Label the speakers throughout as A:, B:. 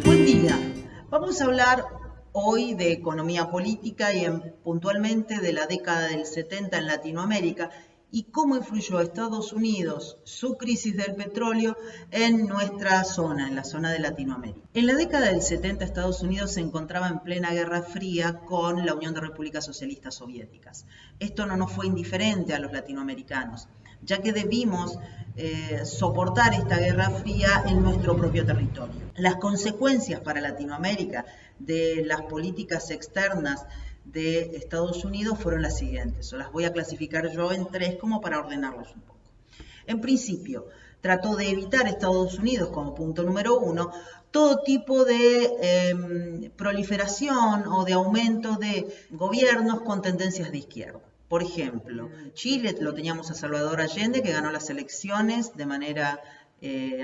A: Buen día. Vamos a hablar hoy de economía política y puntualmente de la década del 70 en Latinoamérica y cómo influyó a Estados Unidos su crisis del petróleo en nuestra zona, en la zona de Latinoamérica. En la década del 70 Estados Unidos se encontraba en plena Guerra Fría con la Unión de Repúblicas Socialistas Soviéticas. Esto no nos fue indiferente a los latinoamericanos, ya que debimos soportar esta Guerra Fría en nuestro propio territorio. Las consecuencias para Latinoamérica de las políticas externas de Estados Unidos fueron las siguientes, o las voy a clasificar yo en tres como para ordenarlos un poco. En principio, trató de evitar Estados Unidos, como punto número uno, todo tipo de proliferación o de aumento de gobiernos con tendencias de izquierda. Por ejemplo, Chile lo teníamos a Salvador Allende, que ganó las elecciones de manera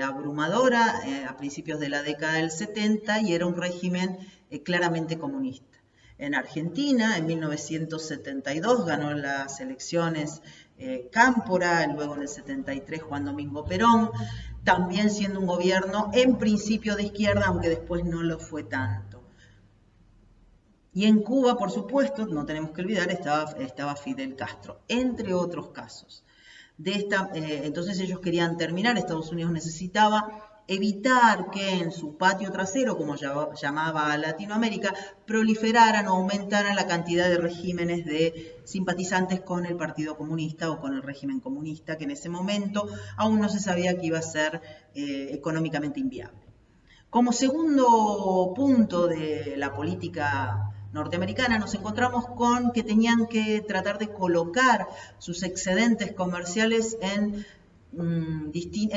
A: abrumadora a principios de la década del 70 y era un régimen claramente comunista. En Argentina, en 1972, ganó las elecciones Cámpora, luego en el 73 Juan Domingo Perón, también siendo un gobierno en principio de izquierda, aunque después no lo fue tanto. Y en Cuba, por supuesto, no tenemos que olvidar, estaba Fidel Castro, entre otros casos. Entonces ellos querían terminar, Estados Unidos necesitaba evitar que en su patio trasero, como llamaba a Latinoamérica, proliferaran o aumentaran la cantidad de regímenes de simpatizantes con el Partido Comunista o con el régimen comunista, que en ese momento aún no se sabía que iba a ser económicamente inviable. Como segundo punto de la política norteamericana, nos encontramos con que tenían que tratar de colocar sus excedentes comerciales en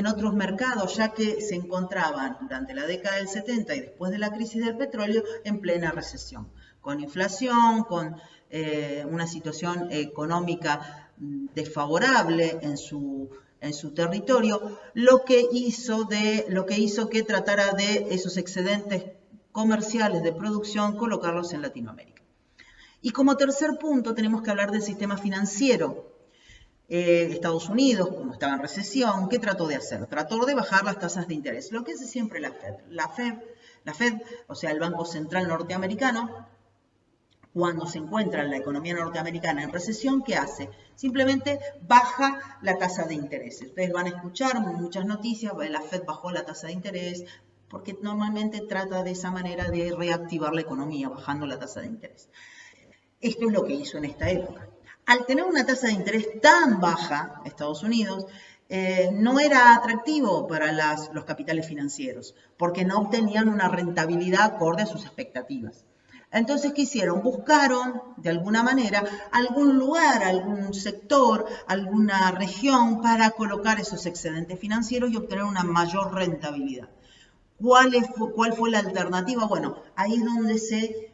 A: otros mercados, ya que se encontraban durante la década del 70 y después de la crisis del petróleo en plena recesión, con inflación, con una situación económica desfavorable en su territorio, lo que hizo que tratara de esos excedentes comerciales de producción colocarlos en Latinoamérica. Y como tercer punto tenemos que hablar del sistema financiero. Estados Unidos, como estaba en recesión, ¿qué trató de hacer? Trató de bajar las tasas de interés, lo que hace siempre la Fed. La Fed, o sea, el Banco Central norteamericano, cuando se encuentra la economía norteamericana en recesión, ¿qué hace? Simplemente baja la tasa de interés. Ustedes van a escuchar muchas noticias, la Fed bajó la tasa de interés, porque normalmente trata de esa manera de reactivar la economía, bajando la tasa de interés. Esto es lo que hizo en esta época. Al tener una tasa de interés tan baja, Estados Unidos, no era atractivo para los capitales financieros, porque no obtenían una rentabilidad acorde a sus expectativas. Entonces, ¿qué hicieron? Buscaron, de alguna manera, algún lugar, algún sector, alguna región para colocar esos excedentes financieros y obtener una mayor rentabilidad. ¿Cuál fue la alternativa? Bueno, ahí es donde se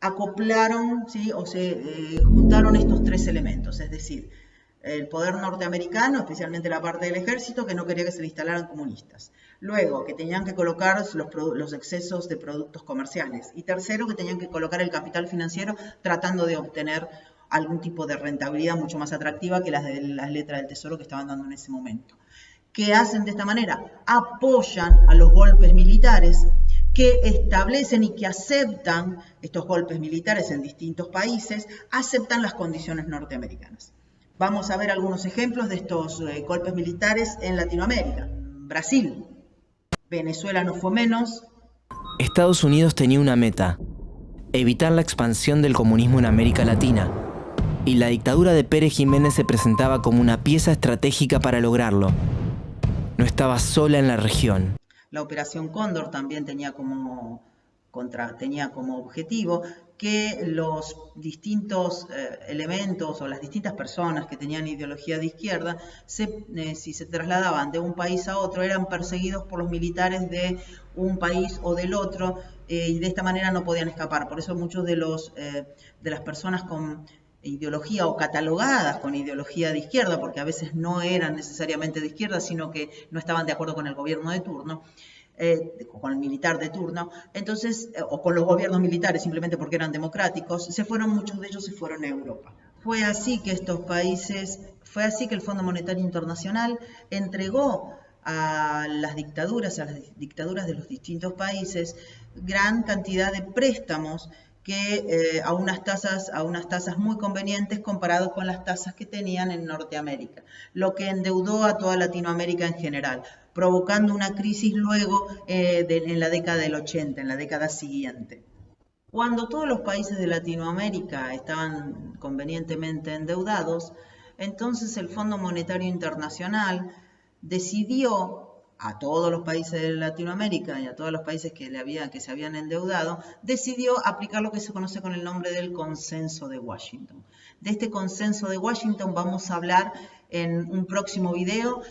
A: acoplaron, ¿sí? O se juntaron estos tres elementos, es decir, el poder norteamericano, especialmente la parte del ejército, que no quería que se le instalaran comunistas. Luego, que tenían que colocar los excesos de productos comerciales. Y tercero, que tenían que colocar el capital financiero tratando de obtener algún tipo de rentabilidad mucho más atractiva que las de las letras del tesoro que estaban dando en ese momento. ¿Qué hacen de esta manera? Apoyan a los golpes militares que establecen y que aceptan estos golpes militares en distintos países, aceptan las condiciones norteamericanas. Vamos a ver algunos ejemplos de estos golpes militares en Latinoamérica. Brasil, Venezuela no fue menos.
B: Estados Unidos tenía una meta: evitar la expansión del comunismo en América Latina. Y la dictadura de Pérez Jiménez se presentaba como una pieza estratégica para lograrlo. No estaba sola en la región.
A: La Operación Cóndor también tenía como objetivo que los distintos elementos o las distintas personas que tenían ideología de izquierda, si se trasladaban de un país a otro, eran perseguidos por los militares de un país o del otro, y de esta manera no podían escapar. Por eso muchos de las personas con ideología o catalogadas con ideología de izquierda, porque a veces no eran necesariamente de izquierda, sino que no estaban de acuerdo con el gobierno de turno, con el militar de turno, entonces, o con los gobiernos militares simplemente porque eran democráticos, muchos de ellos se fueron a Europa. Fue así que estos países Fue así que el Fondo Monetario Internacional entregó a las dictaduras de los distintos países, gran cantidad de préstamos que a unas tasas muy convenientes comparado con las tasas que tenían en Norteamérica, lo que endeudó a toda Latinoamérica en general, provocando una crisis luego en la década del 80, en la década siguiente. Cuando todos los países de Latinoamérica estaban convenientemente endeudados, entonces el Fondo Monetario Internacional decidió a todos los países de Latinoamérica y a todos los países que se habían endeudado, decidió aplicar lo que se conoce con el nombre del Consenso de Washington. De este Consenso de Washington vamos a hablar en un próximo video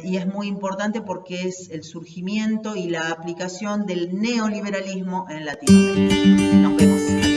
A: y es muy importante porque es el surgimiento y la aplicación del neoliberalismo en Latinoamérica. Nos vemos.